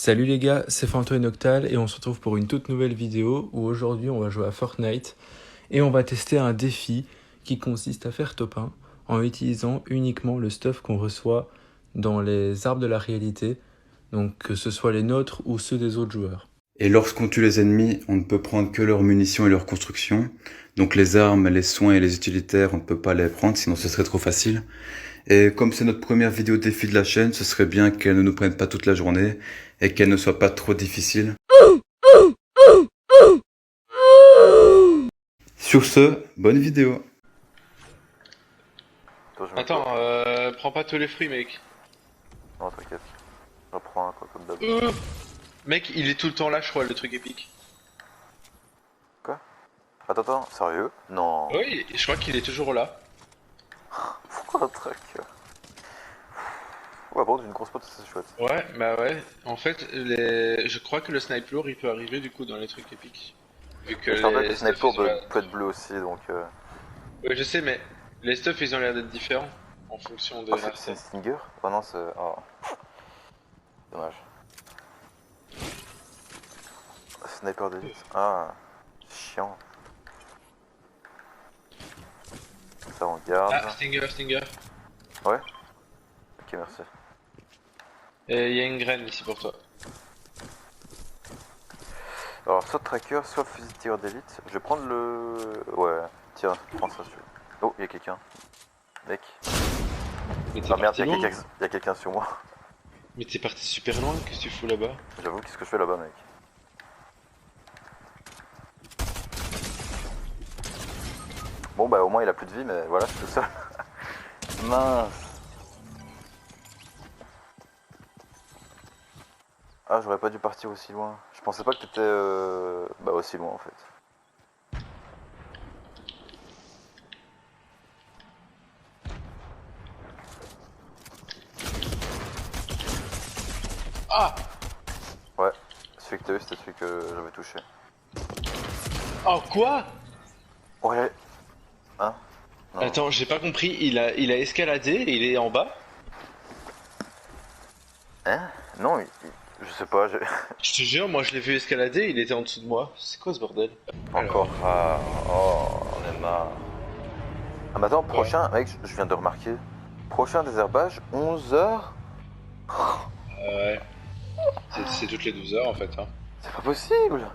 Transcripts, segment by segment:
Salut les gars, c'est Fanto et Noctal et on se retrouve pour une toute nouvelle vidéo où aujourd'hui on va jouer à Fortnite et on va tester un défi qui consiste à faire top 1 en utilisant uniquement le stuff qu'on reçoit dans les arbres de la réalité, donc que ce soit les nôtres ou ceux des autres joueurs. Et lorsqu'on tue les ennemis, on ne peut prendre que leurs munitions et leurs constructions. Donc les armes, les soins et les utilitaires, on ne peut pas les prendre, sinon ce serait trop facile. Et comme c'est notre première vidéo défi de la chaîne, ce serait bien qu'elle ne nous prenne pas toute la journée et qu'elle ne soit pas trop difficile. Sur ce, bonne vidéo. Attends, prends pas tous les fruits, mec. Non, t'inquiète. J'en prends un, quoi, comme d'hab. Mec, il est tout le temps là, je crois, le truc épique. Quoi? Attends, sérieux? Non. Oui, je crois qu'il est toujours là. Pourquoi un truc? Ouais, bon, d'une grosse pote, c'est chouette. Ouais, bah ouais. En fait, je crois que le snipe lourd, il peut arriver du coup dans les trucs épiques. Vu que Je te rappelle que les le stuff, sniper ils ont l'air... peut être bleu aussi, donc... Ouais, je sais, mais les stuff, ils ont l'air d'être différents en fonction de Oh, la c'est une recette. Stinger? Oh non, c'est... Oh. Dommage. Sniper d'élite? Ah, chiant. Ça, on garde. Ah, Stinger. Ouais? Ok, merci. Et il y a une graine ici pour toi. Alors, soit tracker, soit fusil tireur d'élite. Je vais prendre le... Ouais, tiens, prends ça, si tu veux. Oh, il y a quelqu'un. Mec. Mais t'es Ah merde, parti il loin. y a quelqu'un sur moi. Mais t'es parti super loin, qu'est-ce que tu fous là-bas? J'avoue, qu'est-ce que je fais là-bas, mec? Bon bah au moins il a plus de vie, mais voilà, je suis tout seul. Mince. Ah, j'aurais pas dû partir aussi loin. Je pensais pas que t'étais bah aussi loin en fait. Ah! Ouais, celui que t'as eu c'était celui que j'avais touché. Oh, quoi? Ouais. Hein? Non. Attends, j'ai pas compris, il a escaladé et il est en bas? Hein? Non, je sais pas, Je te jure, moi je l'ai vu escalader, il était en dessous de moi. C'est quoi ce bordel? Encore. Alors, Ah, oh, on est marre. Ah mais attends, ouais. prochain, mec, je viens de remarquer. Prochain désherbage, 11h. Ouais. C'est toutes les 12 heures en fait. Hein. C'est pas possible.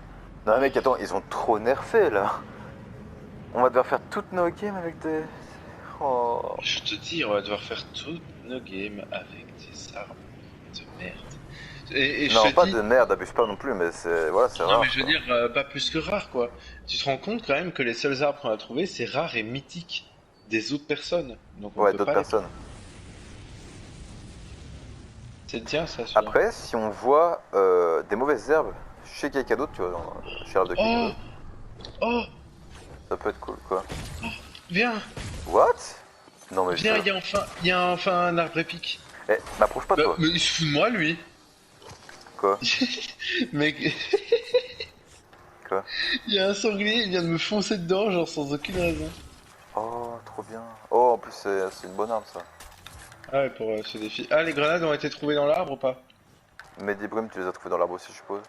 Non mec, attends, ils ont trop nerfé là. On va devoir faire toutes nos games avec des... Oh. Je te dis, on va devoir faire toutes nos games avec des armes de merde. Et je Non, te pas dis, de merde, abuse pas non plus, mais c'est... Voilà, c'est non mais rare. je veux Quoi. dire, pas plus que rare quoi. Tu te rends compte quand même que les seuls arbres qu'on a trouvés, c'est rare et mythique des autres personnes. Donc on Ouais, peut d'autres pas les personnes. prendre. C'est le tien ça, celui-là. Après, si on voit des mauvaises herbes chez quelqu'un d'autre, tu vois, chez l'arbre de quelqu'un Oh! d'autre, Oh! ça peut être cool, quoi. Viens! What? Non mais Viens, il y a enfin un arbre épique. Eh, m'approche pas, Bah, toi. mais il se fout de moi lui! Quoi? Mec, Quoi? il y a un sanglier, il vient de me foncer dedans, genre sans aucune raison. Oh, trop bien. Oh, en plus, c'est une bonne arme, ça. Ah ouais, pour ce défi. Ah, les grenades ont été trouvées dans l'arbre ou pas? Mais des brumes, tu les as trouvées dans l'arbre aussi, je suppose.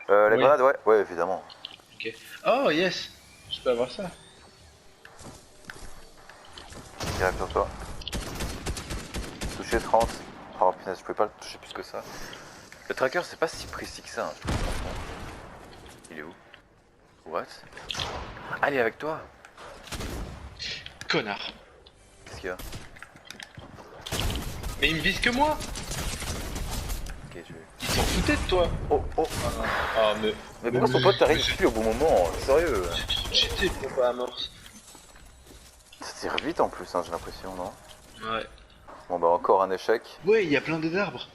Les Oui. grenades, ouais. Ouais, évidemment. Ok. Oh, yes! Je peux avoir ça. Il arrive sur toi. Touché 30. Oh, punaise, je pouvais pas le toucher plus que ça. Le tracker, c'est pas si précis que ça, hein, je trouve, franchement. Il est où? What? Ah, il est avec toi? Connard. Qu'est-ce qu'il y a? Mais il me vise que moi! Ok, je vais... Il s'en foutait de toi! Oh, oh! Ah, Mais pourquoi son pote t'arrive plus au bon moment? Sérieux? J'étais pour pas amorce. Ça tire vite en plus, hein, j'ai l'impression, non? Ouais. Bon, bah, encore un échec. Ouais, il y a plein d'arbres.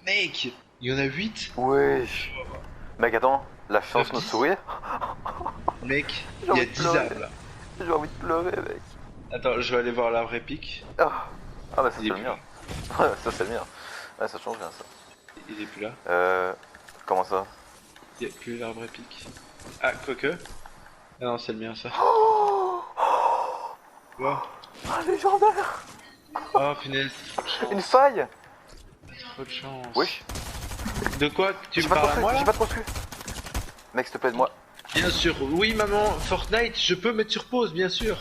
Mec! Il y en a 8. Wesh! Mec, attends, la chance nous sourit. Mec, J'ai il y a envie de 10 pleurer. arbres là. J'ai envie de pleurer, mec. Attends, je vais aller voir l'arbre épique. Ah, ah bah, ça, c'est Il est le plus mien. là. Ouais, ça, c'est le mien. Ouais, ça change bien, ça. Il est plus là. Comment ça? Il y a plus l'arbre épique. Ah, quoique. Ah non, c'est le mien ça. Oh, Quoi? un légendaire! Oh punaise, trop de Une chance. faille! Trop de chance. Wesh! De quoi tu J'ai me pas parles à construit, moi là? j'ai pas construit. Mec, s'il te plaît, de moi. Bien sûr, oui maman, Fortnite, je peux mettre sur pause, bien sûr.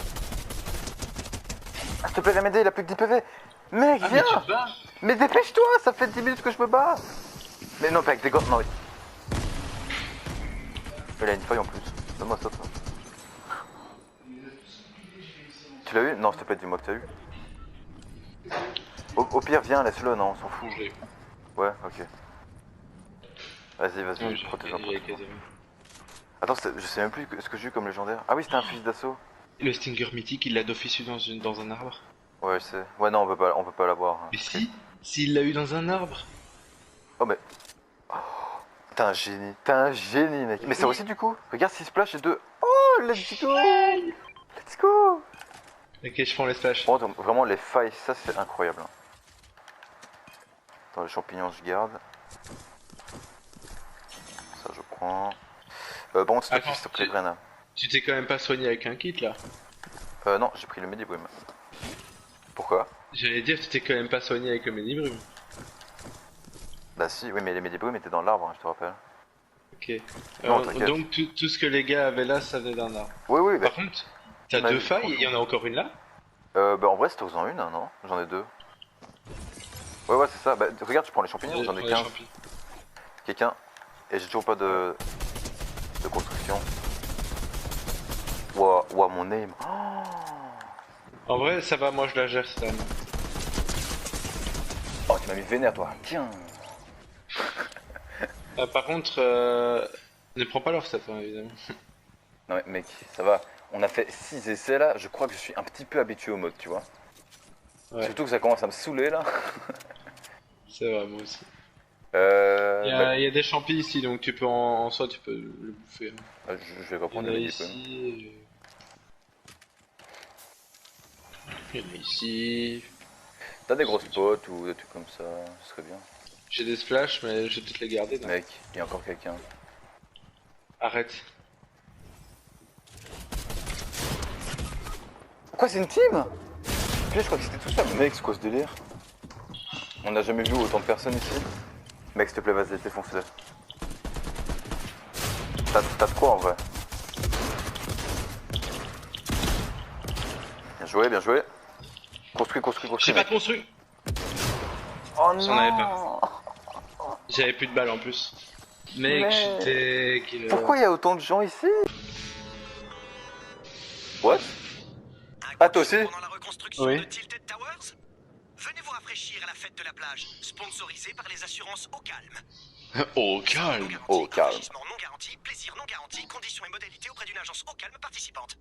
Ah, s'il te plaît, viens m'aider, il a plus que 10 PV. Mec, Ah mais viens. tu te bats? Mais dépêche-toi, ça fait 10 minutes que je me bats. Mais non, pas avec des gants, non, oui. Il a une feuille en plus. Donne-moi ça, toi. Tu l'as eu? Non, s'il te plaît, dis-moi que t'as eu. Au pire, viens, laisse-le, non, on s'en fout. Je l'ai. Ouais, ok. Vas-y, Non, vas-y, j'ai protège-en, gagné, protège-en. quasiment. Attends, je sais même plus ce que j'ai eu comme légendaire. Ah oui, c'était un fusil d'assaut. Le Stinger mythique, il l'a d'office eu dans un arbre. Ouais, je sais. Ouais, non, on peut pas l'avoir. Hein. Mais si, s'il l'a eu dans un arbre. Oh, mais. T'es un génie, mec. Mais ça aussi, du coup. Regarde, 6 splash et 2. Oh, let's go! Let's go! Ok, je prends les splash. Bon, donc, vraiment, les failles, ça, c'est incroyable. Hein. Attends, les champignons, je garde. Ça, je prends. Bon, s'il te plaît, Attends, s'il te plaît, Brenna. Tu t'es quand même pas soigné avec un kit là? Non, j'ai pris le Medibrume. Pourquoi? J'allais dire, tu t'es quand même pas soigné avec le Medibrume. Bah si, oui, mais les Medibrumes étaient dans l'arbre, hein, je te rappelle. Ok. Non, t'inquiète. Donc tout ce que les gars avaient là, ça venait d'un arbre. Oui, oui, bah. Par contre, t'as Bah, deux failles et il y en a encore une là? Bah en vrai, c'était en une, hein, non? J'en ai deux. Ouais, c'est ça. Bah regarde, je prends les champignons, j'en ai 15. Quelqu'un. Et j'ai toujours pas de construction. Ouah, mon aim. En vrai, ça va, moi je la gère cette arme. Oh, tu m'as mis vénère, toi. Tiens. Par contre, ne prends pas leur stat, hein, évidemment. Non mais mec, ça va. On a fait 6 essais là, je crois que je suis un petit peu habitué au mode, tu vois. Ouais, Surtout que ça commence à me saouler là. c'est vrai, moi aussi. Bah, Il y a des champis ici, donc tu peux en soi, tu peux le bouffer. Hein. je vais Il y reprendre en a les Medibrumes. ici. Il y en a ici. T'as des grosses potes ou des trucs comme ça, ce serait bien. J'ai des splash, mais je vais peut-être les garder. Non. Mec, il y a encore quelqu'un. Arrête. Quoi, c'est une team? Putain, je crois que c'était tout ça. Mec, c'est quoi ce délire? On n'a jamais vu autant de personnes ici. Mec, s'il te plaît, vas-y, défonce-le. T'as de quoi en vrai? Bien joué, bien joué. Construis. J'ai pas Mec. construit. Oh J'en avais non! J'avais plus de balles en plus. Mec, Mais- j'étais. Killer. Pourquoi il y a autant de gens ici? What? Ah, toi aussi? Pendant la reconstruction Oui. de Tilted Towers? Venez vous rafraîchir à la fête de la plage, sponsorisée par les assurances Au Calme. Oh, calme. Non garanti, Au Calme. rafraîchissement non garanti, plaisir non garanti, conditions et modalités auprès d'une agence Au Calme participante.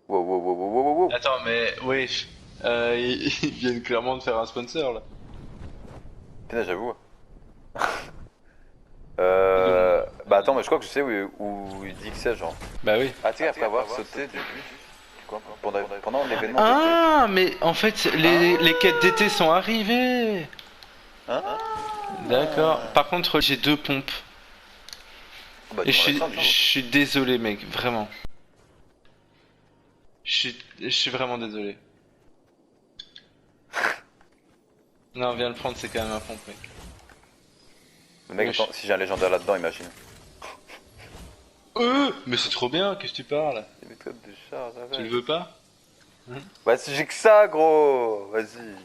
Wow. Attends, mais wesh. Ils viennent clairement de faire un sponsor là. Putain, j'avoue. Bah attends, mais je crois que je sais où il dit que c'est, genre. Bah oui. Ah, tu sais, après avoir sauté du quoi, pendant l'événement d'été. Ah, mais en fait, les quêtes d'été sont arrivées. Hein? D'accord. Par contre, j'ai 2 pompes. Bah, Et tu m'en laisses un, je suis désolé, mec, vraiment. Je suis vraiment désolé. Non, viens le prendre, c'est quand même un pompe, mec. Le mec, attends, si j'ai un légendaire là-dedans, imagine. Mais c'est trop bien, qu'est-ce que tu parles? Il y a des codes de charge, Tu le veux pas? Bah, si j'ai que ça, gros! Vas-y.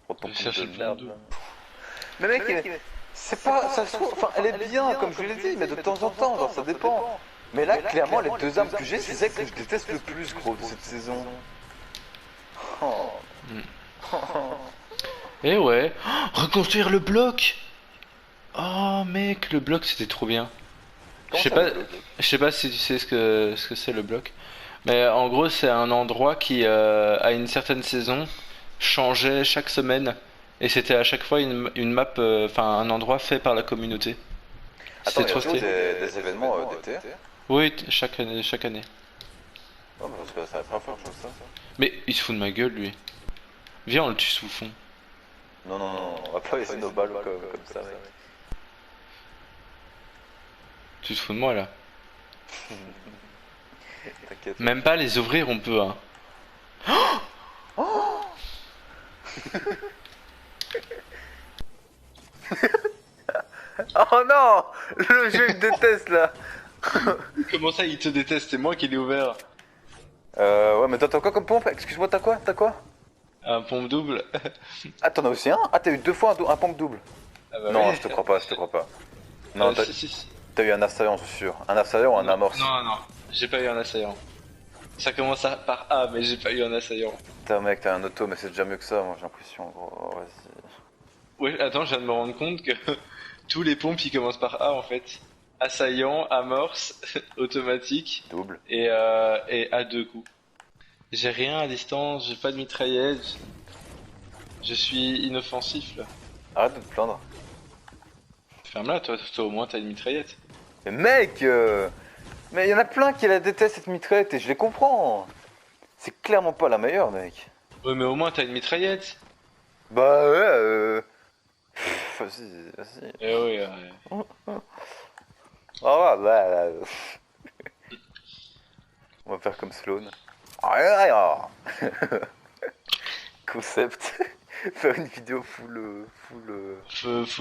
Prends ton Je pompe cherche de le merde. blindou. Mais mec, c'est pas. Ça se trouve. Enfin, elle est bien, comme je l'ai dit, mais de temps en temps, genre, ça dépend. Mais là, clairement, les deux armes que j'ai, c'est celles que je déteste le plus, gros, de cette saison. Oh. Eh ouais. Oh, reconstruire le bloc. Oh mec, le bloc c'était trop bien. Je sais pas si tu sais ce que c'est le bloc. Mais en gros, c'est un endroit qui à une certaine saison changeait chaque semaine et c'était à chaque fois une map enfin un endroit fait par la communauté. Attends, C'était il y a trop toujours stylé. des événements d'été. Oui, chaque année. Oh, bah, parce que c'est la première fois que je fais ça. Mais il se fout de ma gueule lui. Viens, on le tue sous fond. Non, on va pas laisser nos balles comme ça, mec. Tu te fous de moi là. T'inquiète. Même pas les ouvrir on peut hein. Oh non! Le jeu il me déteste là! Comment ça, il te déteste? C'est moi qui l'ai ouvert. Ouais, mais toi t'as quoi comme pompe? Excuse-moi, t'as quoi? T'as quoi? Un pompe double. Ah, t'en as aussi un? Ah, t'as eu 2 fois un pompe double? Ah bah Non, ouais. je te crois pas, je te crois pas. Non, Si, si, si. t'as eu un assaillant, je suis sûr. Un assaillant ou un amorce? Non, non, j'ai pas eu un assaillant. Ça commence par A, mais j'ai pas eu un assaillant. Putain, mec, t'as un auto, mais c'est déjà mieux que ça, moi j'ai l'impression, gros. Oh, vas-y. Ouais, attends, je viens de me rendre compte que tous les pompes ils commencent par A en fait. Assaillant, amorce, automatique Double. et à 2 coups. J'ai rien à distance, j'ai pas de mitraillette. Je suis inoffensif là. Arrête de te plaindre. Ferme-la, toi au moins t'as une mitraillette. Mais mec, mais il y en a plein qui la détestent cette mitraillette et je les comprends. C'est clairement pas la meilleure, mec. Ouais, mais au moins t'as une mitraillette. Bah ouais, vas-y, vas-y. Eh oui, Oh là. On va faire comme Sloan. Concept. Faire une vidéo full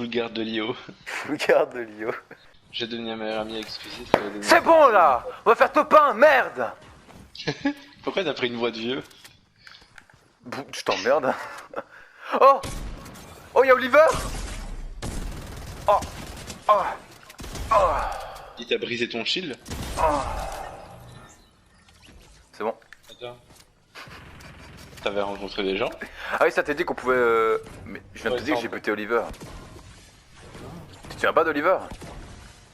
garde de Lio. full garde de Lio. J'ai devenu un meilleur ami, excusez. C'est bon là. On va faire top 1, merde. Pourquoi t'as pris une voix de vieux? Je t'emmerde. Oh. Oh, y'a Oliver. Oh. Oh. Oh. Il t'a brisé ton shield? C'est bon. Attends. T'avais rencontré des gens? Ah oui, ça t'est dit qu'on pouvait... Mais je viens de te dire que j'ai buté Oliver. Tu te souviens pas d'Oliver?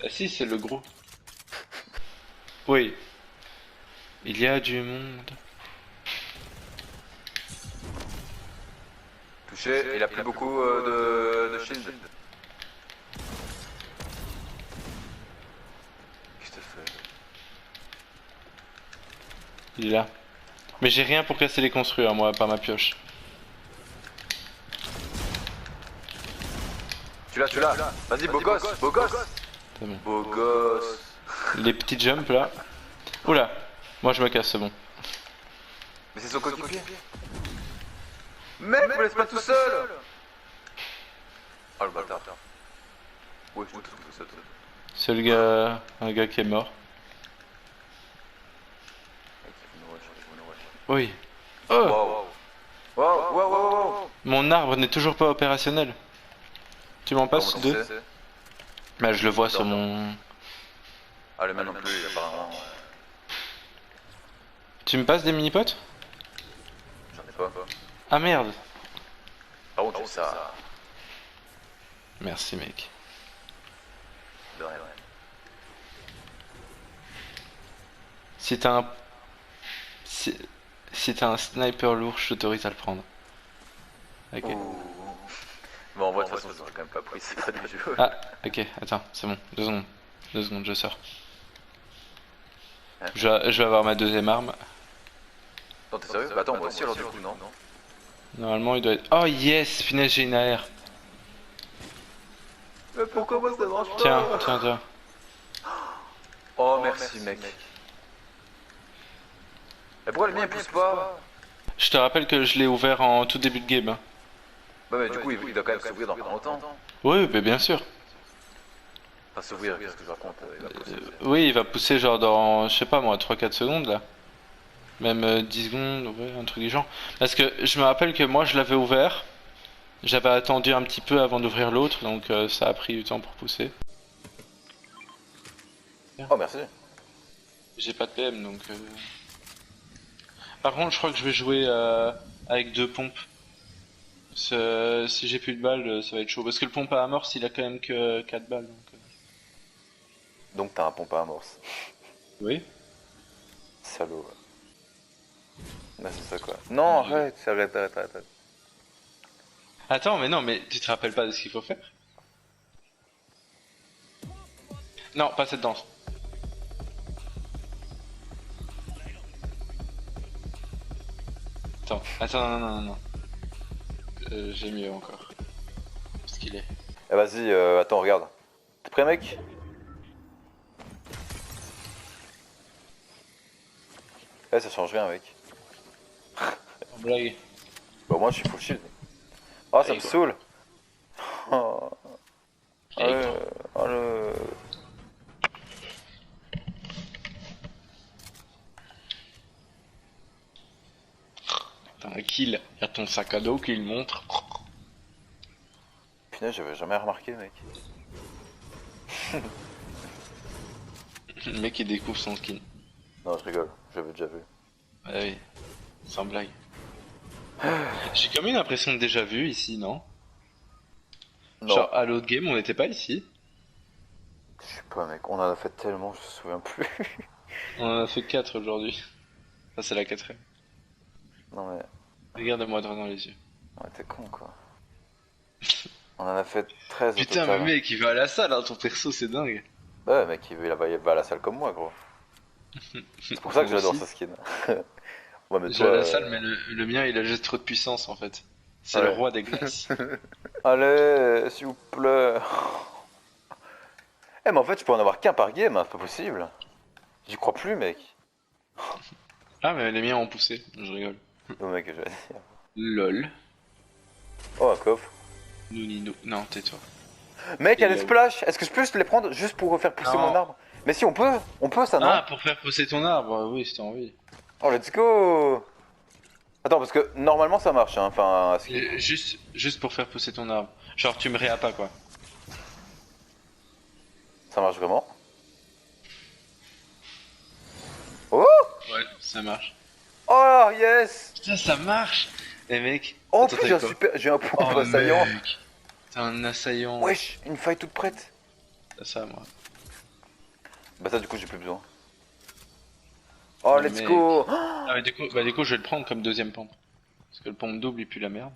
Ah si, c'est le gros. Oui. Il y a du monde. Touché, il a pris beaucoup de shield. Qu'est-ce que t'as fait? Il est là. Mais j'ai rien pour casser les construire, moi, par ma pioche. Tu l'as. Vas-y, beau gosse. C'est bon. Beau gosse. Les petits jumps là. Oula, moi je me casse, c'est bon. Mais c'est son coéquipier. Mec, me laisse pas tout seul. Oh le bâtard. Ouais, je te trouve tout seul. C'est le gars, un gars qui est mort. Oui. Oh, Wow. mon arbre n'est toujours pas opérationnel. Tu m'en passes deux? Bah je le vois sur mon... Ah, le mien non plus, apparemment. Tu me passes des mini-potes? J'en ai pas. Ah merde. Par contre, c'est ça. Merci mec. De rien. Si t'as un... Si t'as un sniper lourd, je t'autorise à le prendre. Ok. Bon, en vrai, de toute façon, j'aurais quand même pas pris, c'est pas du jeu. Ah, ok, attends, c'est bon. 2 secondes, je sors. Je vais avoir ma deuxième arme. Non, t'es sérieux? Bah attends, moi aussi alors du coup, non? Normalement, il doit être... Oh yes, finesse, j'ai une AR. Mais pourquoi moi ça marche pas? Tiens. Oh, merci, mec. Mais pourquoi le mien il pousse pas? Je te rappelle que je l'ai ouvert en tout début de game. Hein. Bah, mais du coup, il doit quand même s'ouvrir dans pas longtemps. Oui, mais bien sûr. Pas s'ouvrir, qu'est-ce que je raconte? Oui, il va pousser genre dans, je sais pas moi, 3-4 secondes là. Même 10 secondes, ouais, un truc du genre. Parce que je me rappelle que moi je l'avais ouvert. J'avais attendu un petit peu avant d'ouvrir l'autre, donc ça a pris du temps pour pousser. Oh, merci. J'ai pas de PM donc... Par contre, je crois que je vais jouer avec 2 pompes. Si j'ai plus de balles, ça va être chaud. Parce que le pompe à amorce, il a quand même que 4 balles. Donc t'as un pompe à amorce. Oui. Salaud. Bah c'est ça quoi. Non, arrête. Attends, mais non, mais tu te rappelles pas de ce qu'il faut faire? Non, pas cette danse. Attends, non. J'ai mieux encore. Ce qu'il est. Eh vas-y, attends, regarde. T'es prêt, mec? Eh, ça change rien, mec. En blague. Bah, moi, je suis full shield. Oh, ça me saoule. Oh. Ouais. kills. Il y a ton sac à dos qui le montre. Putain, j'avais jamais remarqué, mec. Le mec il découvre son skin. Non, je rigole, j'avais déjà vu. Ah oui, sans blague. J'ai quand même l'impression de déjà vu ici, non? Non, Genre à l'autre game on n'était pas ici. je sais pas, mec, on en a fait tellement, je me souviens plus. On en a fait 4 aujourd'hui. Ça c'est la 4ème. Non, mais. Regarde-moi droit dans les yeux. Ouais, t'es con, quoi. On en a fait 13 au Putain total. mais mec il va à la salle hein, ton perso c'est dingue. Ouais, mec, il va à la salle comme moi, gros. C'est pour ça que Moi j'adore aussi. sa skin. Ouais, mais Je toi, vais à la salle mais le mien il a juste trop de puissance en fait. C'est le Ouais. roi des glaces. Allez, s'il vous plaît. Eh, mais en fait, je peux en avoir qu'un par game, hein, c'est pas possible. J'y crois plus, mec. Ah mais les miens ont poussé, je rigole. Oh, mec, je vais dire. LOL. Oh, un coffre. Nounino. Non, tais-toi. Mec, il y a Et des splash. Est-ce que je peux les prendre juste pour faire pousser Non. mon arbre? Mais si, on peut ça, non? Ah, pour faire pousser ton arbre, oui, si t'as envie. Oh, let's go. Attends, parce que normalement ça marche, hein. Enfin, Juste pour faire pousser ton arbre. Genre, tu me réas pas, quoi. ça marche vraiment. Oh, Ouais, ça marche. oh, yes. Putain, ça marche. Eh mec. Oh, attends, plus, t'as j'ai un quoi point assaillant. mec. T'as un assaillant. Wesh, une faille toute prête. T'as ça, moi. Bah ça, du coup, j'ai plus besoin. Oh, let's Mec. go. Ah, mais du coup, je vais le prendre comme deuxième pompe. Parce que le pompe double, il pue la merde.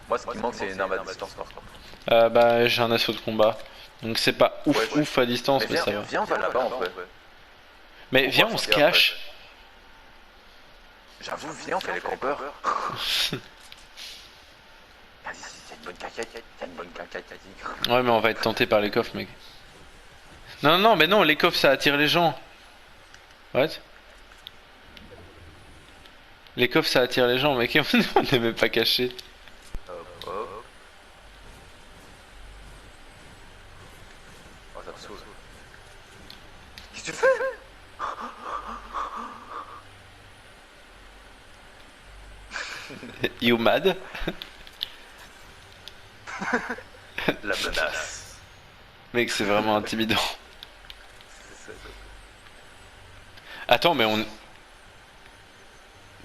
Moi, ce qui me manque, c'est une arme à distance, par contre. Bah, j'ai un assaut de combat. Donc c'est pas ouf à distance, mais ça va. Viens, on va là-bas, en fait. Mais viens, on se cache. J'avoue, viens, on fait les campeurs. Vas-y, c'est une bonne cacaille, c'est une bonne cacaille. Ouais, mais on va être tenté par les coffres, mec. Non, mais non, les coffres ça attire les gens. What? Les coffres ça attire les gens, mec. On n'est même pas caché. Hop, hop. Oh, ça me saoule. Qu'est-ce que tu fais? You mad? La menace. Mec, c'est vraiment intimidant. Attends, mais on.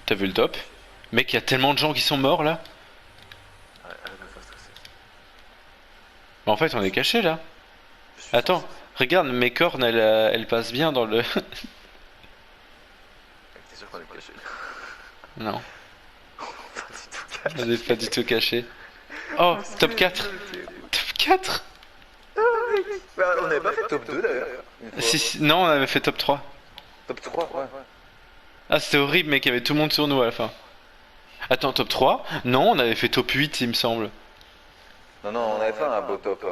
T'as vu le top? Mec, y a tellement de gens qui sont morts là. Ouais, arrête de me faire stresser. Mais en fait, on est caché là. Je suis Attends, stressé. regarde, mes cornes elles passent bien dans le. Mec, t'es sûr qu'on est caché? Non, Pas du tout caché. on n'est pas du tout caché. Oh, top 4! Top 4? Bah, on avait pas fait top 2 d'ailleurs. Une fois. Si, non, on avait fait top 3. Top 3, ouais. Ah, c'était horrible, mec, il y avait tout le monde sur nous à la fin. Attends, top 3? Non, on avait fait top 8, il me semble. Non, on avait fait un beau top.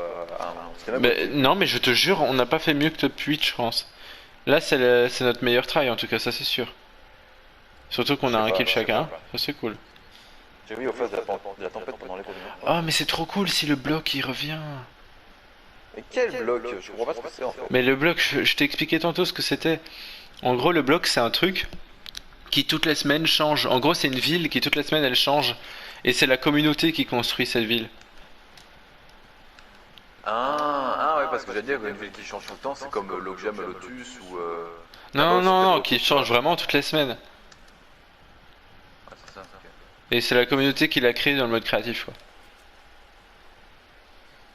C'était même Mais, non, mais je te jure, on n'a pas fait mieux que top 8, je pense. Là, c'est notre meilleur try, en tout cas, ça c'est sûr. Surtout qu'on a un kill chacun, ça c'est cool. J'ai vu au face de la tempête pendant les premiers. Oh, mais c'est trop cool si le bloc il revient. Mais quel bloc? Je comprends pas ce que c'est en fait. Mais le bloc, je t'ai expliqué tantôt ce que c'était. En gros, le bloc, c'est un truc qui toutes les semaines change. En gros, c'est une ville qui toutes les semaines elle change. Et c'est la communauté qui construit cette ville. Ah ouais, parce que j'allais dire qu'une ville qui change tout le temps, c'est comme Logem Lotus ou. Non, qui change vraiment toutes les semaines. Ouais, c'est ça. Ok. Et c'est la communauté qui l'a créé dans le mode créatif, quoi.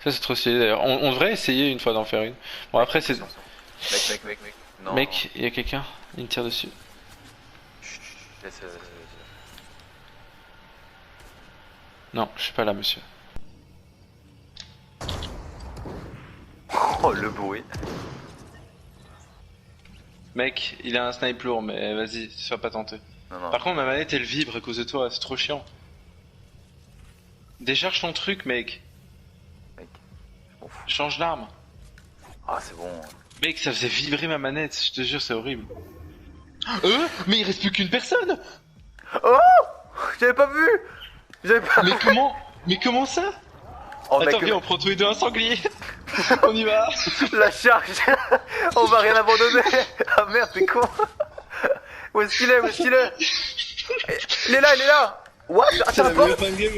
Ça, c'est trop stylé d'ailleurs. On devrait essayer une fois d'en faire une. Bon, après, c'est. Mec. Non. Mec, il y a quelqu'un, il me tire dessus. Chut, laisse. Non, je suis pas là, monsieur. Oh, le bruit. Mec, il a un snipe lourd, mais vas-y, sois pas tenté. Non. Par contre, ma manette elle vibre à cause de toi, c'est trop chiant. Décharge ton truc, mec. Mec, je m'en fous. Change d'arme. Ah, c'est bon. Mec, ça faisait vibrer ma manette, je te jure, c'est horrible. Mais il reste plus qu'une personne. Oh, j'avais pas vu. Mais comment ça? Oh, Attends, mec, viens, on prend tous les deux un sanglier. On y va. la charge. On va rien abandonner. Ah merde, t'es con. Où est-ce qu'il est? Il est là. What? Ah, c'est un bot? fin de game.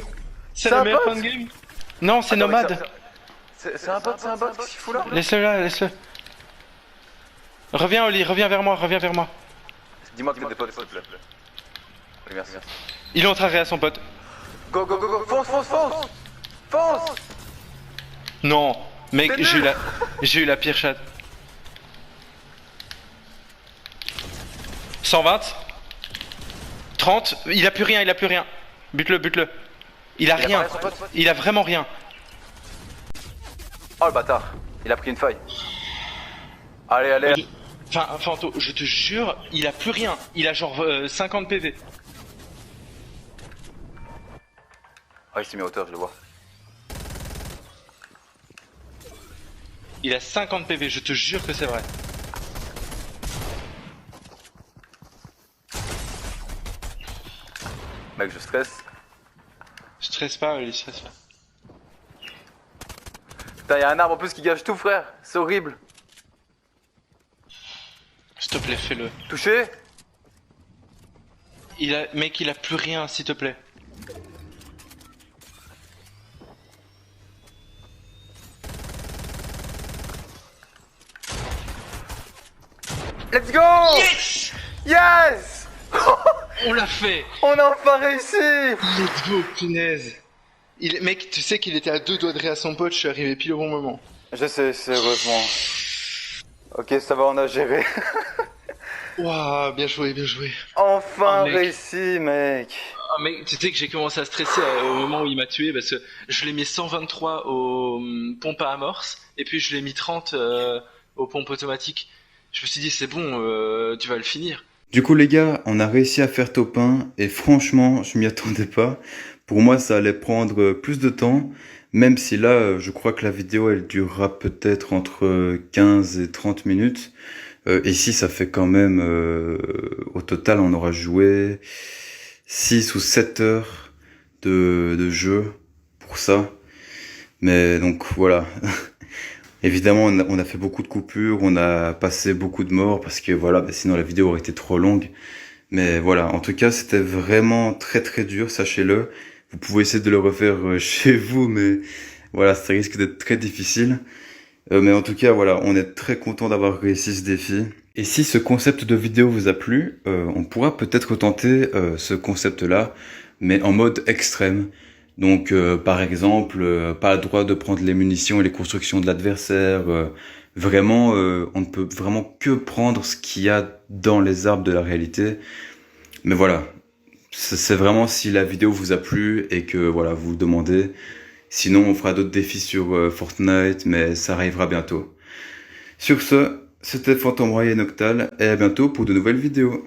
C'est C'est la un meilleure bot? fin de game. Non, c'est Attends, mais Nomade. c'est un bot, qu'est-ce qu'il fout là? Laisse-le là, laisse-le. Reviens Oli, reviens vers moi, reviens vers moi. Dis-moi que t'es des potes, s'il te plaît. Oui, merci. Il est en train de à son pote. Go, go, go, go, fonce, fonce, fonce! Fonce! Non, mec, C'est j'ai eu la pire chatte. 120. 30. Il a plus rien, il a plus rien. Bute-le, bute-le. Il a Il a rien. parlé à son pote. Il a vraiment rien. Oh le bâtard, il a pris une feuille. Allez, allez. Enfin, Fanto, je te jure, il a plus rien. Il a genre 50 PV. Oh, il s'est mis à hauteur, je le vois. Il a 50 PV, je te jure que c'est vrai. Mec, je stresse. Stresse pas, Oli, stresse pas. Putain, y'a un arbre en plus qui gâche tout, frère. C'est horrible. S'il te plaît, fais-le. Touché? Mec, il a plus rien, s'il te plaît. Let's go! Yes! Yes! On l'a fait! On a enfin réussi! Let's go, punaise! Mec, tu sais qu'il était à 2 doigts de à son pote, je suis arrivé pile au bon moment. Je sais, c'est heureusement. Ok, ça va, on a géré. Waouh, bien joué, bien joué. Enfin Oh, mec. réussi, mec. Ah mec, tu sais que j'ai commencé à stresser au moment où il m'a tué parce que je l'ai mis 123 aux pompes à amorce et puis je l'ai mis 30 aux pompes automatiques. Je me suis dit c'est bon, tu vas le finir. Du coup les gars, on a réussi à faire top 1 et franchement, je m'y attendais pas. Pour moi, ça allait prendre plus de temps, même si là, je crois que la vidéo, elle durera peut-être entre 15 et 30 minutes. Ici, ça fait quand même, au total, on aura joué 6 ou 7 heures de jeu pour ça. Mais donc voilà. Évidemment, on a fait beaucoup de coupures, on a passé beaucoup de morts parce que voilà, bah, sinon la vidéo aurait été trop longue. Mais voilà, en tout cas, c'était vraiment très très dur, sachez-le. Vous pouvez essayer de le refaire chez vous, mais voilà, ça risque d'être très difficile. Mais en tout cas, voilà, on est très content d'avoir réussi ce défi. Et si ce concept de vidéo vous a plu, on pourra peut-être tenter ce concept-là, mais en mode extrême. Donc, par exemple, pas le droit de prendre les munitions et les constructions de l'adversaire. Vraiment, on ne peut vraiment que prendre ce qu'il y a dans les arbres de la réalité. Mais voilà, c'est vraiment si la vidéo vous a plu et que voilà, vous le demandez. Sinon, on fera d'autres défis sur Fortnite, mais ça arrivera bientôt. Sur ce, c'était Phantom Roy et Noctal, et à bientôt pour de nouvelles vidéos.